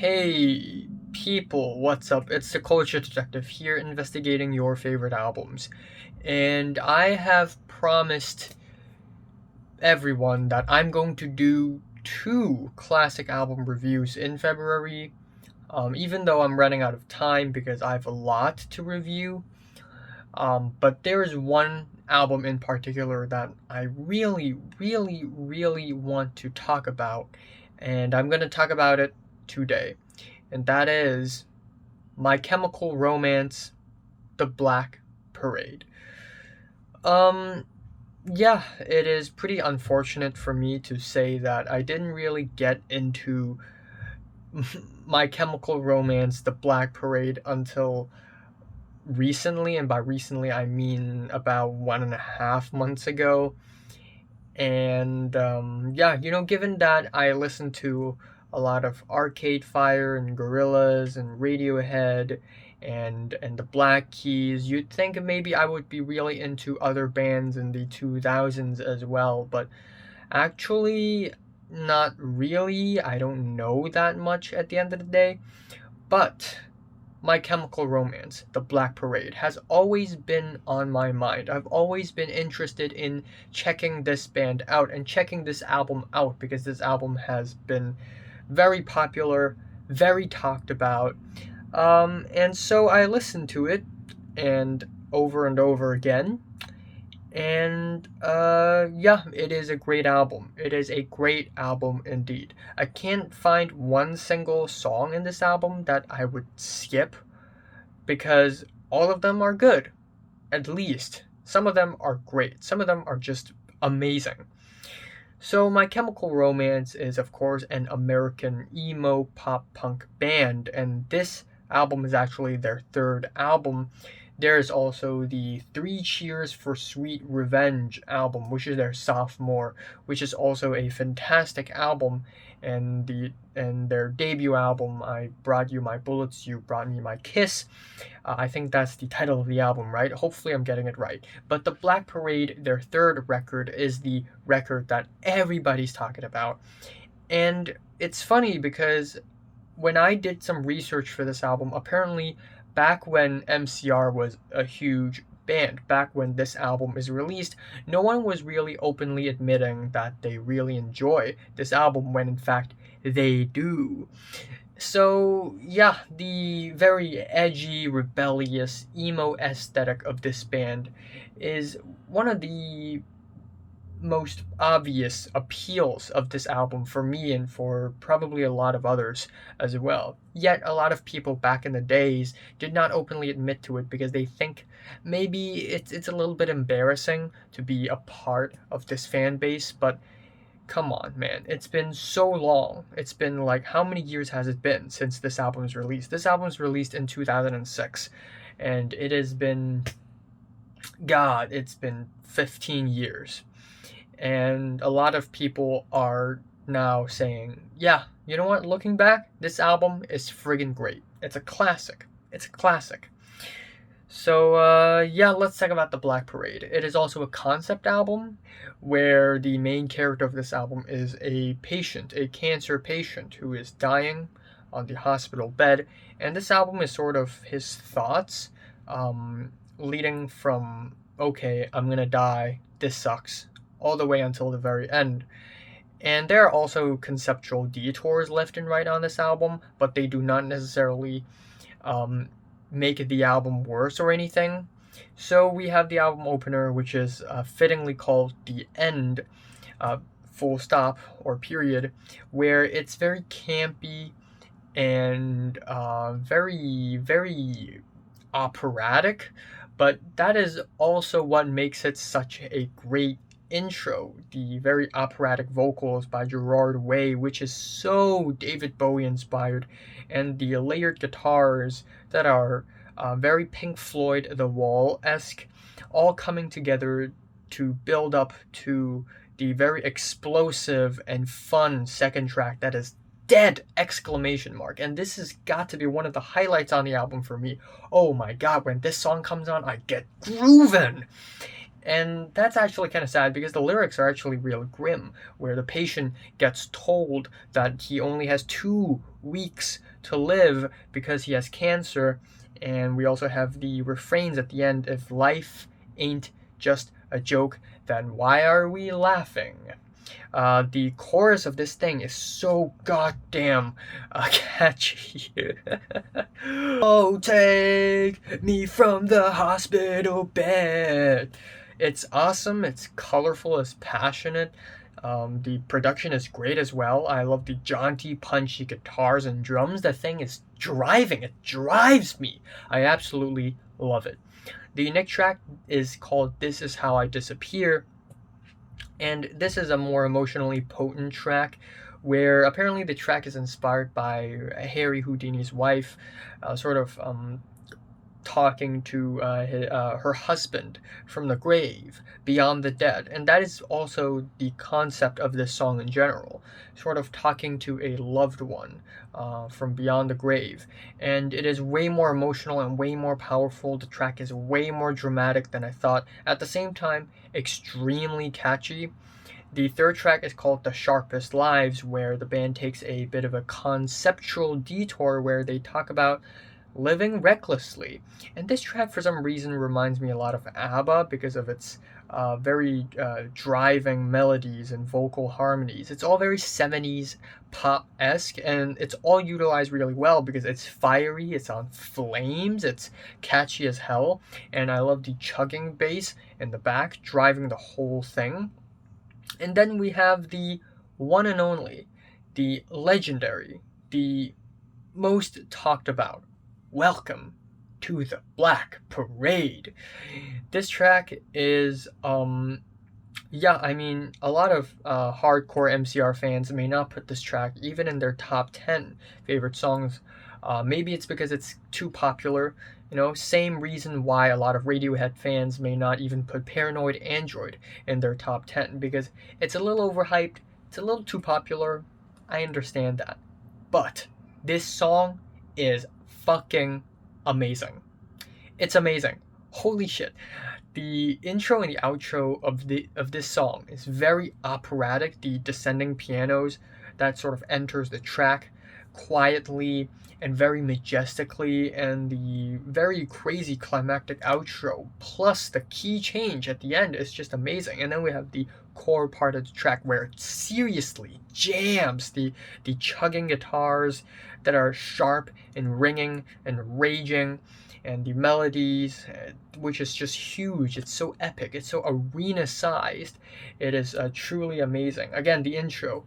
Hey, people, what's up? It's the Culture Detective here investigating your favorite albums. And I have promised everyone that I'm going to do two classic album reviews in February, even though I'm running out of time because I have a lot to review. But there is one album in particular that I really want to talk about, and I'm going to talk about it today. And that is My Chemical Romance, The Black Parade. Um, yeah, it is pretty unfortunate for me to say that I didn't really get into My Chemical Romance, The Black Parade until recently, and by recently I mean about 1.5 months ago. And yeah, given that I listened to a lot of Arcade Fire and Gorillaz and Radiohead and the Black Keys, you'd think maybe I would be really into other bands in the 2000s as well, but actually not really. I don't know that much at the end of the day. But my Chemical Romance, The Black Parade, has always been on my mind. I've always been interested in checking this band out and checking this album out because this album has been very popular, very talked about. And so I listened to it and over again. And yeah, it is a great album. It is a great album indeed. I can't find one single song in this album that I would skip because all of them are good, at least. Some of them are great, some of them are just amazing. So, My Chemical Romance is, of course, an American emo pop punk band, and this album is actually their third album. There's also the Three Cheers for Sweet Revenge album, which is their sophomore, which is also a fantastic album, and their debut album, I Brought You My Bullets, You Brought Me My Kiss. I think that's the title of the album, right? Hopefully, I'm getting it right. But The Black Parade, their third record, is the record that everybody's talking about. And it's funny because when I did some research for this album, apparently back when MCR was a huge band, back when this album is released, no one was really openly admitting that they really enjoy this album when in fact they do. So, yeah, the very edgy, rebellious, emo aesthetic of this band is one of the most obvious appeals of this album for me and for probably a lot of others as well. Yet, a lot of people back in the days did not openly admit to it because they think maybe it's a little bit embarrassing to be a part of this fan base, but come on, man. It's been so long. It's been like, how many years has it been since this album was released? This album was released in 2006, and it has been, God, it's been 15 years. And a lot of people are now saying, yeah, you know what? Looking back, this album is friggin' great. It's a classic. It's a classic. So, yeah, let's talk about The Black Parade. It is also a concept album where the main character of this album is a patient, a cancer patient who is dying on the hospital bed. And this album is sort of his thoughts, leading from, okay, I'm gonna die, this sucks, all the way until the very end. And there are also conceptual detours left and right on this album, but they do not necessarily um, make the album worse or anything. So we have the album opener, which is fittingly called The End, full stop or period, where it's very campy and very operatic, but that is also what makes it such a great intro. The very operatic vocals by Gerard Way, which is so David Bowie inspired, and the layered guitars that are very Pink Floyd The Wall esque, all coming together to build up to the very explosive and fun second track that is dead exclamation mark, and this has got to be one of the highlights on the album for me. Oh my god, when this song comes on, I get grooving. And that's actually kind of sad because the lyrics are actually real grim, where the patient gets told that he only has 2 weeks to live because he has cancer. And we also have the refrains at the end: if life ain't just a joke, then why are we laughing? The chorus of this thing is so goddamn catchy. Oh, take me from the hospital bed. It's awesome, it's colorful, it's passionate. The production is great as well. I love the jaunty, punchy guitars and drums. The thing is driving, it drives me. I absolutely love it. The next track is called This Is How I Disappear, and this is a more emotionally potent track where apparently the track is inspired by Harry Houdini's wife, sort of talking to her husband from the grave, beyond the dead. And that is also the concept of this song in general, sort of talking to a loved one from beyond the grave. And it is way more emotional and way more powerful. The track is way more dramatic than I thought. At the same time, extremely catchy. The third track is called The Sharpest Lives, where the band takes a bit of a conceptual detour where they talk about living recklessly. And this track, for some reason, reminds me a lot of ABBA because of its very driving melodies and vocal harmonies. It's all very 70s pop-esque, and it's all utilized really well because it's fiery, it's on flames, it's catchy as hell, and I love the chugging bass in the back driving the whole thing. And then we have the one and only, the legendary, the most talked about, Welcome to the Black Parade. This track is, yeah, I mean, a lot of hardcore MCR fans may not put this track even in their top 10 favorite songs. Maybe it's because it's too popular. Same reason why a lot of Radiohead fans may not even put Paranoid Android in their top 10, because it's a little overhyped, it's a little too popular. I understand that. But this song is fucking amazing. It's amazing. Holy shit. The intro and the outro of this song is very operatic. The descending pianos that sort of enters the track quietly and very majestically, and the very crazy climactic outro plus the key change at the end is just amazing. And then we have the core part of the track where it seriously jams, the chugging guitars that are sharp and ringing and raging, and the melodies, which is just huge. It's so epic, it's so arena sized. It is truly amazing. Again, the intro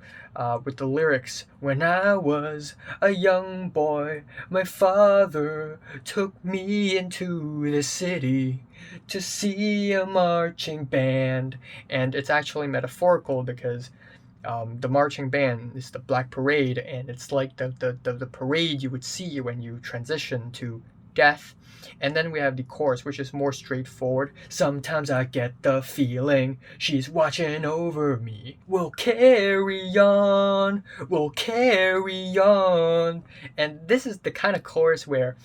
with the lyrics: when I was a young boy, my father took me into the city to see a marching band. And it's actually metaphorical because the marching band is the Black Parade, and it's like the parade you would see when you transition to death. And then we have the chorus, which is more straightforward. Sometimes I get the feeling she's watching over me. We'll carry on, we'll carry on. And this is the kind of chorus where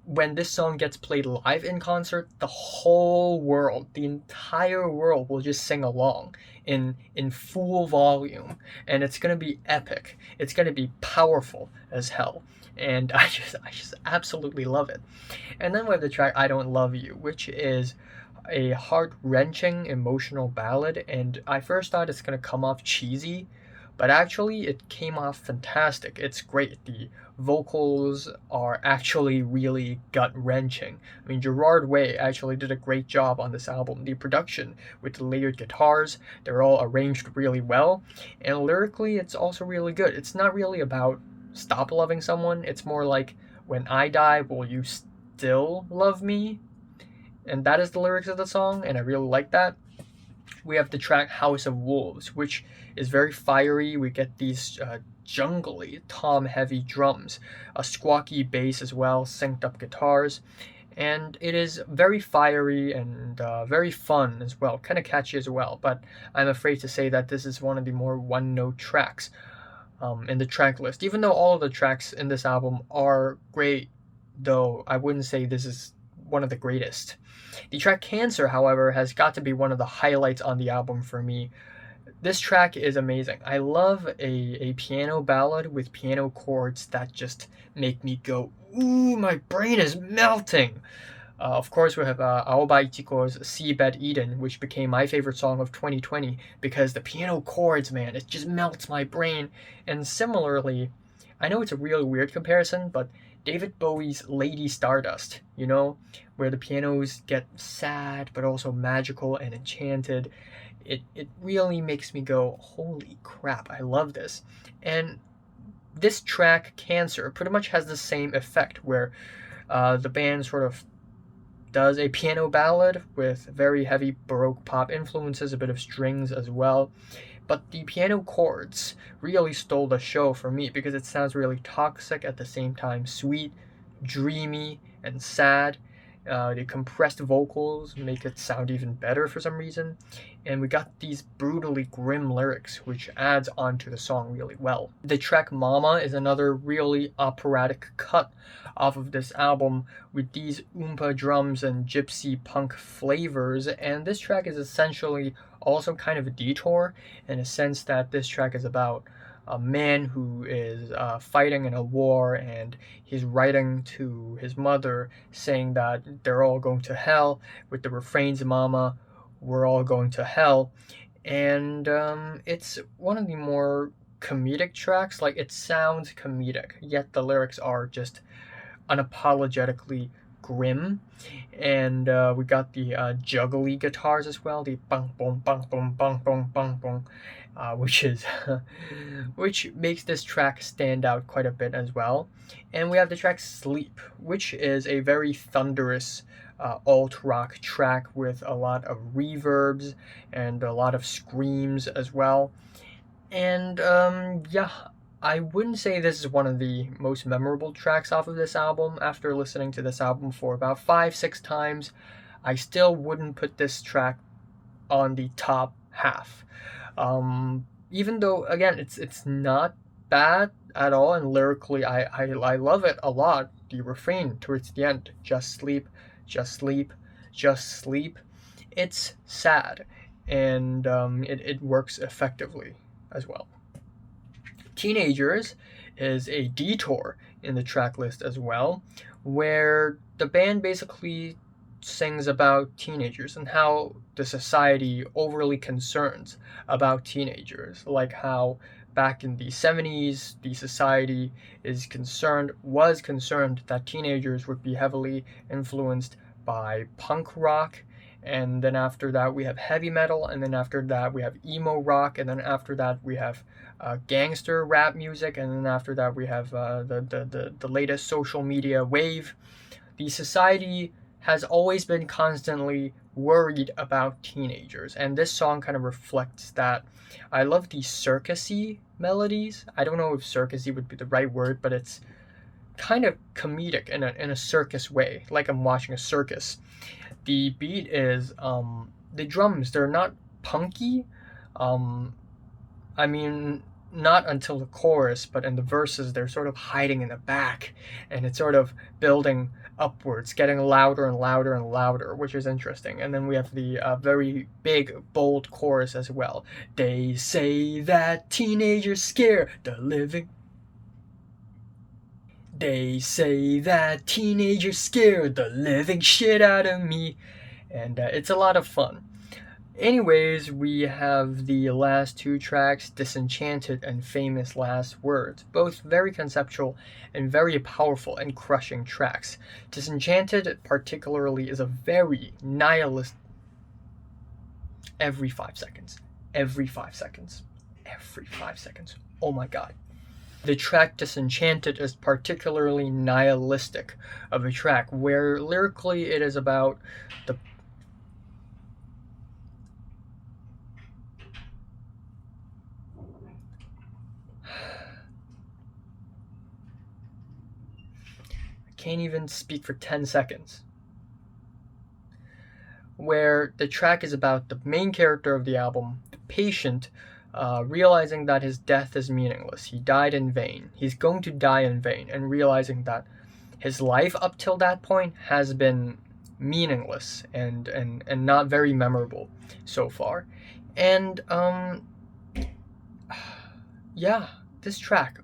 when this song gets played live in concert, the whole world, the entire world will just sing along in full volume, and it's gonna be epic. It's gonna be powerful as hell, and I just absolutely love it. And then we have the track I Don't Love You, which is a heart-wrenching emotional ballad, and I first thought it's gonna come off cheesy, but actually it came off fantastic. It's great. The vocals are actually really gut-wrenching. I mean, Gerard Way actually did a great job on this album. The production with the layered guitars, they're all arranged really well, and lyrically it's also really good. It's not really about stop loving someone, it's more like, when I die, will you still love me? And that is the lyrics of the song, and I really like that. We have the track House of Wolves, which is very fiery. We get these jungly, tom-heavy drums, a squawky bass as well, synced up guitars, and it is very fiery and very fun as well, kind of catchy as well. But I'm afraid to say that this is one of the more one-note tracks in the track list. Even though all of the tracks in this album are great, though I wouldn't say this is one of the greatest. The track Cancer, however, has got to be one of the highlights on the album for me. This track is amazing. I love a piano ballad with piano chords that just make me go, ooh, my brain is melting. Of course, we have Aoba Ichiko's Seabed Eden, which became my favorite song of 2020 because the piano chords, man, it just melts my brain. And similarly, I know it's a really weird comparison, but David Bowie's Lady Stardust, where the pianos get sad but also magical and enchanted. It really makes me go, holy crap, I love this. And this track, Cancer, pretty much has the same effect where the band sort of does a piano ballad with very heavy Baroque pop influences, a bit of strings as well. But the piano chords really stole the show for me because it sounds really toxic at the same time sweet, dreamy, and sad. The compressed vocals make it sound even better for some reason. And we got these brutally grim lyrics, which adds on to the song really well. The track Mama is another really operatic cut off of this album with these oompa drums and gypsy punk flavors. And this track is essentially also kind of a detour in a sense that this track is about a man who is fighting in a war, and he's writing to his mother saying that they're all going to hell with the refrains, Mama, we're all going to hell. And it's one of the more comedic tracks. Like, it sounds comedic, yet the lyrics are just unapologetically grim. And we got the juggly guitars as well, the bang boom bang boom bang boom bang boom, which is which makes this track stand out quite a bit as well. And we have the track Sleep, which is a very thunderous alt rock track with a lot of reverbs and a lot of screams as well. And yeah, I wouldn't say this is one of the most memorable tracks off of this album. After listening to this album for about 5-6 times, I still wouldn't put this track on the top half. Even though, again, it's not bad at all, and lyrically I love it a lot. The refrain towards the end, just sleep, just sleep, just sleep. It's sad, and it works effectively as well. Teenagers is a detour in the track list as well, where the band basically sings about teenagers and how the society overly concerns about teenagers, like how back in the 70s the society was concerned that teenagers would be heavily influenced by punk rock, and then after that we have heavy metal, and then after that we have emo rock, and then after that we have gangster rap music, and then after that we have the latest social media wave. The society has always been constantly worried about teenagers, and this song kind of reflects that. I love the circusy melodies. I don't know if circusy would be the right word, but it's kind of comedic in a circus way, like I'm watching a circus. The beat is the drums, they're not punky. I mean, not until the chorus, but in the verses they're sort of hiding in the back, and it's sort of building upwards, getting louder and louder and louder, which is interesting. And then we have the very big, bold chorus as well. They say that teenagers scare the living. They say that teenagers scare the living shit out of me. And it's a lot of fun. Anyways, we have the last two tracks, Disenchanted and Famous Last Words, both very conceptual and very powerful and crushing tracks. Disenchanted particularly is a very nihilist. Every 5 seconds. Oh my god. The track Disenchanted is particularly nihilistic of a track, where lyrically it is about the can't even speak for 10 seconds. Where the track is about the main character of the album, the patient, realizing that his death is meaningless. He died in vain. He's going to die in vain, and realizing that his life up till that point has been meaningless and not very memorable so far. And yeah, this track,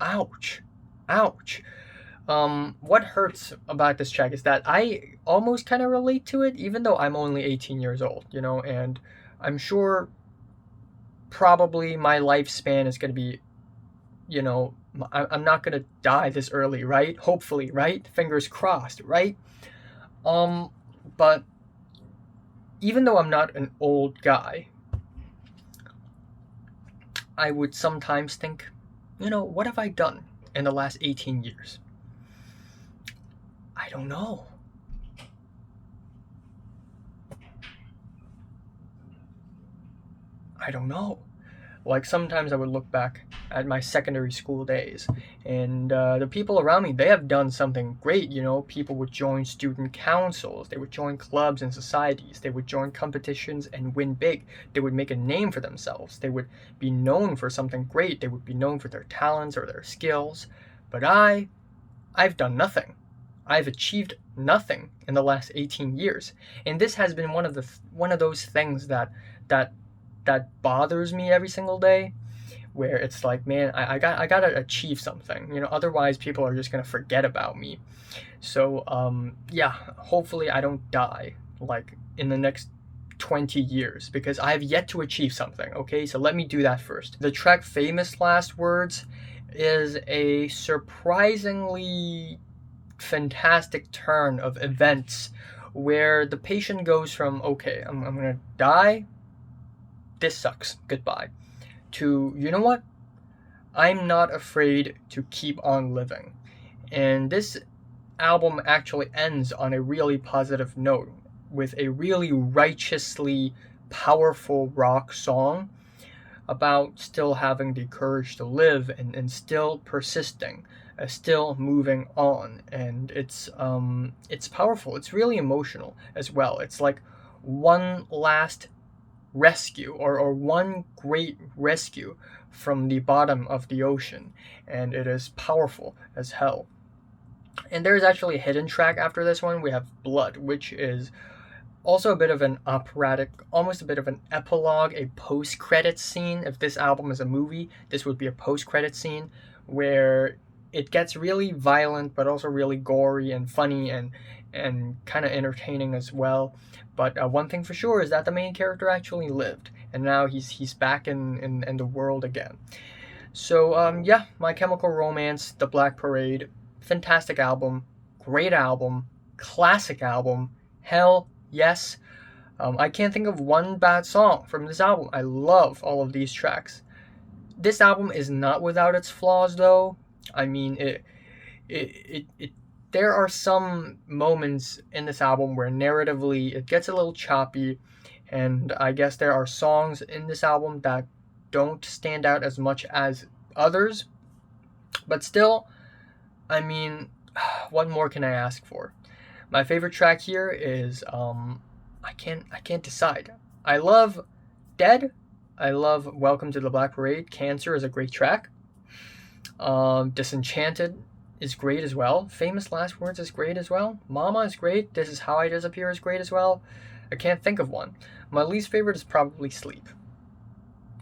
ouch, ouch. What hurts about this track is that I almost kind of relate to it, even though I'm only 18 years old, and I'm sure probably my lifespan is going to be, I'm not going to die this early, right? Hopefully, right? Fingers crossed, right? But even though I'm not an old guy, I would sometimes think, what have I done in the last 18 years? I don't know. I don't know. Like, sometimes I would look back at my secondary school days, and the people around me, they have done something great. People would join student councils, they would join clubs and societies, they would join competitions and win big. They would make a name for themselves, they would be known for something great, they would be known for their talents or their skills. But I've done nothing. I've achieved nothing in the last 18 years, and this has been one of those things that bothers me every single day, where it's like, man, I gotta achieve something. Otherwise people are just gonna forget about me. So yeah, hopefully I don't die like in the next 20 years, because I have yet to achieve something. Okay, so let me do that first. The track Famous Last Words is a surprisingly fantastic turn of events, where the patient goes from, okay, I'm gonna die, this sucks, goodbye, to, you know what, I'm not afraid to keep on living. And this album actually ends on a really positive note, with a really righteously powerful rock song about still having the courage to live, and still persisting, still moving on. And it's powerful, it's really emotional as well. It's like one last rescue, or one great rescue from the bottom of the ocean, and it is powerful as hell. And there's actually a hidden track after this one. We have Blood, which is also a bit of an operatic, almost a bit of an epilogue, a post-credit scene. If this album is a movie, this would be a post-credit scene, where it gets really violent, but also really gory and funny, and kind of entertaining as well. But one thing for sure is that the main character actually lived, and now he's back in the world again. So yeah, My Chemical Romance, The Black Parade, fantastic album, great album, classic album, hell yes. I can't think of one bad song from this album. I love all of these tracks. This album is not without its flaws, though. I mean, there are some moments in this album where narratively it gets a little choppy, and I guess there are songs in this album that don't stand out as much as others. But still, I mean, what more can I ask for? My favorite track here is I can't decide. I love Dead. I love Welcome to the Black Parade. Cancer is a great track. Disenchanted is great as well. Famous Last Words is great as well. Mama is great. This Is How I Disappear is great as well. I can't think of one. My least favorite is probably Sleep,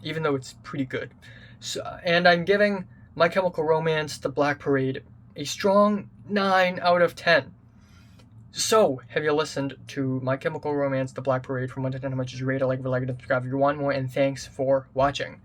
even though it's pretty good. So, and I'm giving My Chemical Romance, The Black Parade, a strong 9 out of 10. So, have you listened to My Chemical Romance, The Black Parade from 1 to 10? How much is you rate it, like, and subscribe if you want more, and thanks for watching.